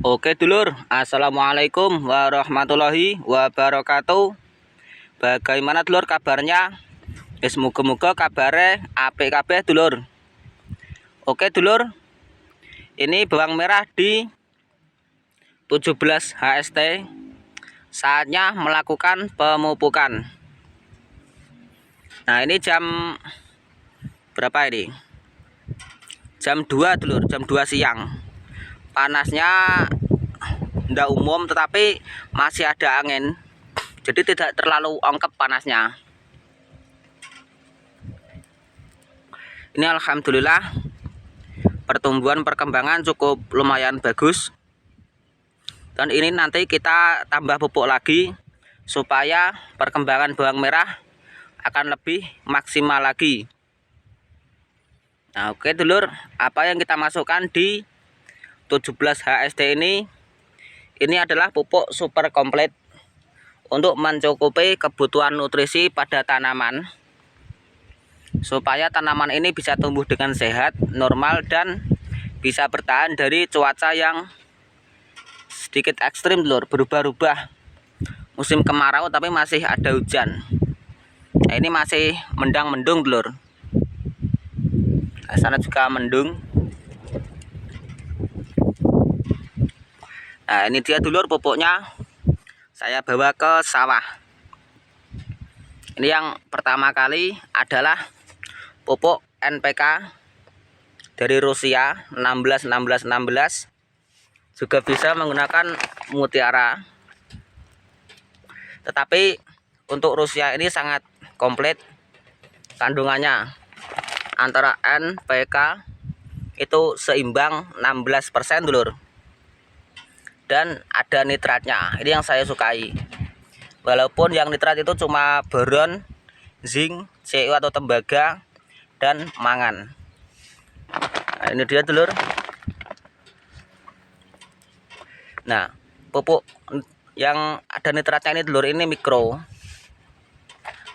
Oke dulur, assalamualaikum warahmatullahi wabarakatuh. Bagaimana dulur kabarnya? Semoga kabare apik kabeh dulur. Oke dulur, ini bawang merah di 17 HST. Saatnya melakukan pemupukan. Nah ini jam berapa ini? Jam 2 dulur, jam 2 siang. Panasnya tidak umum tetapi masih ada angin, jadi tidak terlalu ongkep panasnya. Ini alhamdulillah pertumbuhan perkembangan cukup lumayan bagus, dan ini nanti kita tambah pupuk lagi supaya perkembangan bawang merah akan lebih maksimal lagi. Nah oke dulur, apa yang kita masukkan di 17 HST ini adalah pupuk super komplit untuk mencukupi kebutuhan nutrisi pada tanaman, supaya tanaman ini bisa tumbuh dengan sehat, normal, dan bisa bertahan dari cuaca yang sedikit ekstrim dulur, berubah-ubah. Musim kemarau tapi masih ada hujan. Nah ini masih mendang-mendung dulur. Nah, sana juga mendung. Nah ini dia dulur pupuknya, saya bawa ke sawah. Ini yang pertama kali adalah pupuk NPK dari Rusia 16 juga bisa menggunakan mutiara, tetapi untuk Rusia ini sangat komplit kandungannya. Antara NPK itu seimbang 16% dulur, dan ada nitratnya. Ini yang saya sukai, walaupun yang nitrat itu cuma boron, zinc, CU atau tembaga, dan mangan. Nah ini dia dulur. Nah pupuk yang ada nitratnya ini dulur, ini mikro,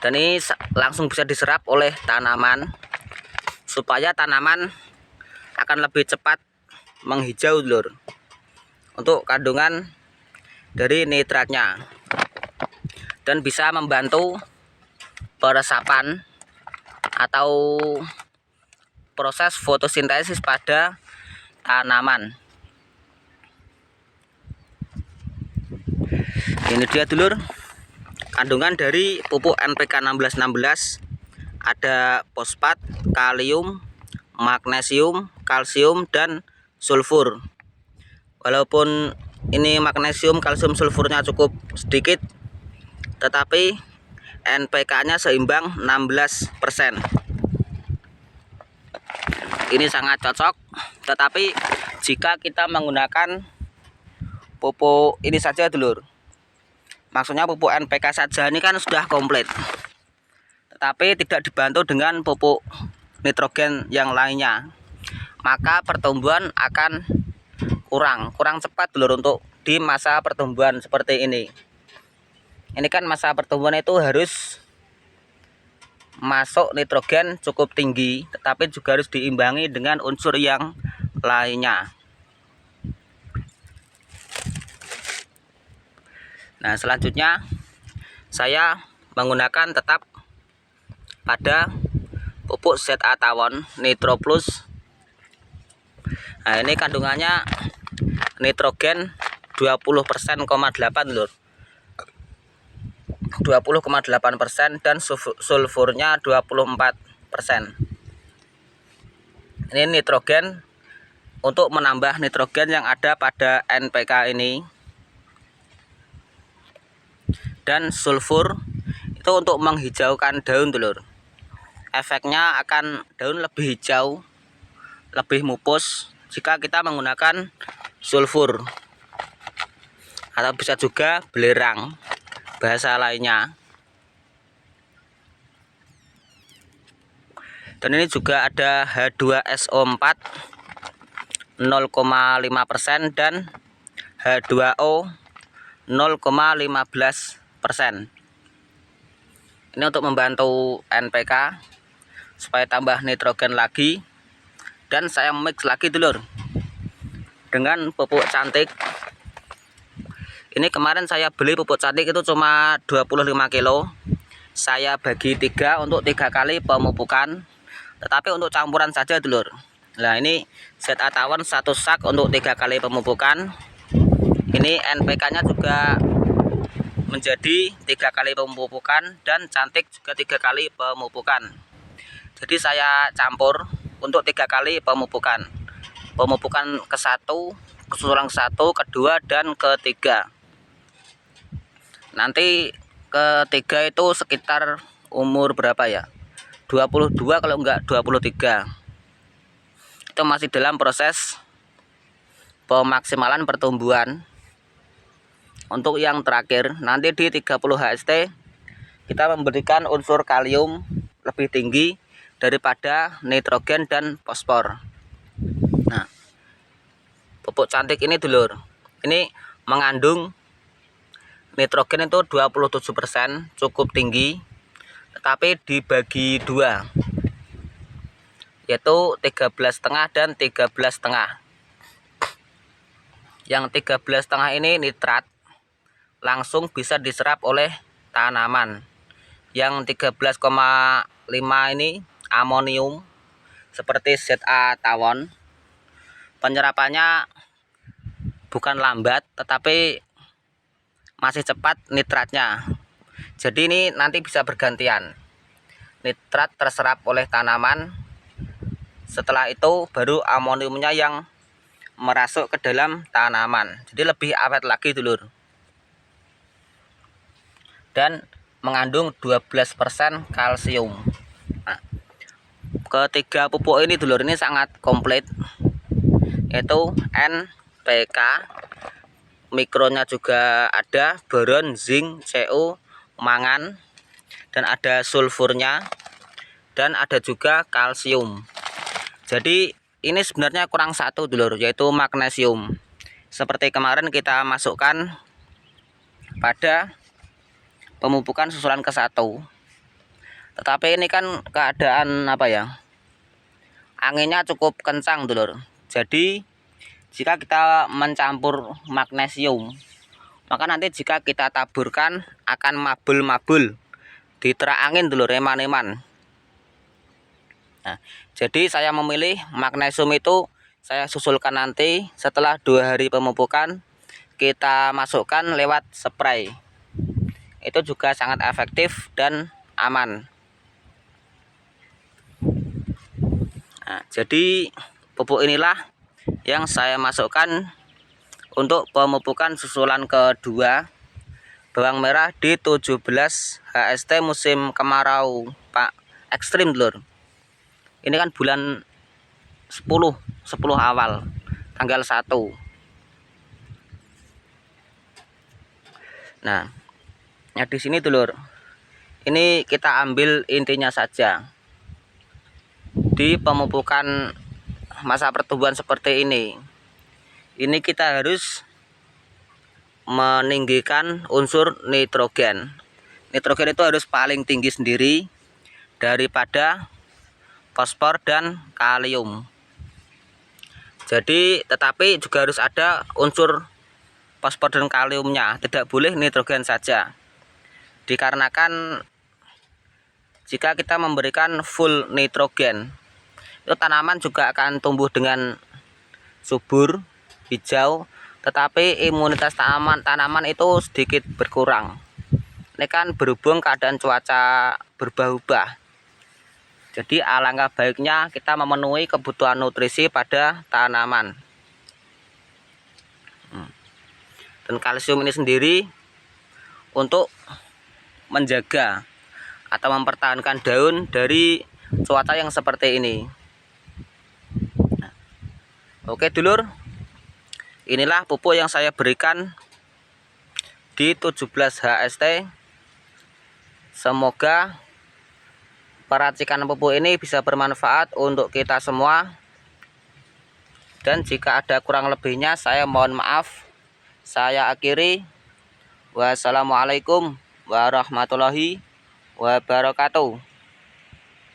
dan ini langsung bisa diserap oleh tanaman supaya tanaman akan lebih cepat menghijau dulur, untuk kandungan dari nitratnya, dan bisa membantu peresapan atau proses fotosintesis pada tanaman. Ini dia dulur kandungan dari pupuk NPK 16 ada fosfat, kalium, magnesium, kalsium, dan sulfur. Walaupun ini magnesium, kalsium, sulfurnya cukup sedikit, tetapi NPK-nya seimbang 16%. Ini sangat cocok, tetapi jika kita menggunakan pupuk ini saja dulur, maksudnya pupuk NPK saja ini kan sudah komplit, tetapi tidak dibantu dengan pupuk nitrogen yang lainnya, maka pertumbuhan akan kurang cepat dulur untuk di masa pertumbuhan seperti ini. Ini kan masa pertumbuhan itu harus masuk nitrogen cukup tinggi, tetapi juga harus diimbangi dengan unsur yang lainnya. Nah selanjutnya saya menggunakan tetap pada pupuk ZA Tawon Nitro Plus. Nah ini kandungannya nitrogen 20,8% lur, 20,8%, dan sulfurnya 24%. Ini nitrogen untuk menambah nitrogen yang ada pada NPK ini, dan sulfur itu untuk menghijaukan daun dulur. Efeknya akan daun lebih hijau, lebih mupus jika kita menggunakan sulfur, atau bisa juga belerang bahasa lainnya. Dan ini juga ada H2SO4 0,5% dan H2O 0,15%. Ini untuk membantu NPK supaya tambah nitrogen lagi, dan saya mix lagi dulur. dengan pupuk cantik. Ini kemarin saya beli pupuk cantik itu cuma 25 kilo. Saya bagi 3 untuk 3 kali pemupukan. Tetapi untuk campuran saja dulur. Nah ini ZA Tawon 1 sak untuk 3 kali pemupukan. Ini NPK nya juga menjadi 3 kali pemupukan dan cantik juga 3 kali pemupukan. Jadi saya campur untuk 3 kali pemupukan. Pemupukan ke-1, kesusulan ke-1, kedua dan ketiga. Nanti ketiga itu sekitar umur berapa ya? 22 kalau enggak 23. Itu masih dalam proses pemaksimalan pertumbuhan. Untuk yang terakhir nanti di 30 HST kita memberikan unsur kalium lebih tinggi daripada nitrogen dan fosfor. Nah, pupuk cantik ini dulur, ini mengandung nitrogen itu 27%, cukup tinggi, tetapi dibagi 2, yaitu 13,5 dan 13,5. Yang 13,5 ini nitrat, langsung bisa diserap oleh tanaman. Yang 13,5 ini amonium, seperti ZA Tawon. Penyerapannya bukan lambat, tetapi masih cepat nitratnya. Jadi ini nanti bisa bergantian. Nitrat terserap oleh tanaman. Setelah itu baru amoniumnya yang merasuk ke dalam tanaman. Jadi lebih awet lagi dulur. Dan mengandung 12% kalsium. Nah, ketiga pupuk ini dulur ini sangat komplit. Yaitu NPK, mikronya juga ada, boron, zinc, CO, mangan, dan ada sulfurnya, dan ada juga kalsium. Jadi ini sebenarnya kurang satu dulur, yaitu magnesium. Seperti kemarin kita masukkan pada pemupukan susulan ke-1. Tetapi ini kan keadaan apa ya, anginnya cukup kencang dulur. Jadi jika kita mencampur magnesium, maka nanti jika kita taburkan akan mabul-mabul di terak angin dulur, eman-eman. Nah, jadi saya memilih magnesium itu saya susulkan nanti setelah 2 hari pemupukan, kita masukkan lewat spray. Itu juga sangat efektif dan aman. Nah, jadi pupuk inilah yang saya masukkan untuk pemupukan susulan kedua bawang merah di 17 HST musim kemarau Pak ekstrim dulur. Ini kan bulan 10 awal tanggal 1. Nah, di sini dulur. Ini kita ambil intinya saja. Di pemupukan masa pertumbuhan seperti ini kita harus meninggikan unsur nitrogen. Nitrogen itu harus paling tinggi sendiri daripada fosfor dan kalium. Jadi tetapi juga harus ada unsur fosfor dan kaliumnya, tidak boleh nitrogen saja. Dikarenakan jika kita memberikan full nitrogen, itu tanaman juga akan tumbuh dengan subur, hijau, tetapi imunitas tanaman itu sedikit berkurang. Ini kan berhubung keadaan cuaca berubah-ubah. Jadi alangkah baiknya kita memenuhi kebutuhan nutrisi pada tanaman. Dan kalsium ini sendiri untuk menjaga atau mempertahankan daun dari cuaca yang seperti ini. Oke dulur, inilah pupuk yang saya berikan di 17 HST. Semoga peracikan pupuk ini bisa bermanfaat untuk kita semua. Dan jika ada kurang lebihnya saya mohon maaf. Saya akhiri. Wassalamualaikum warahmatullahi wabarakatuh.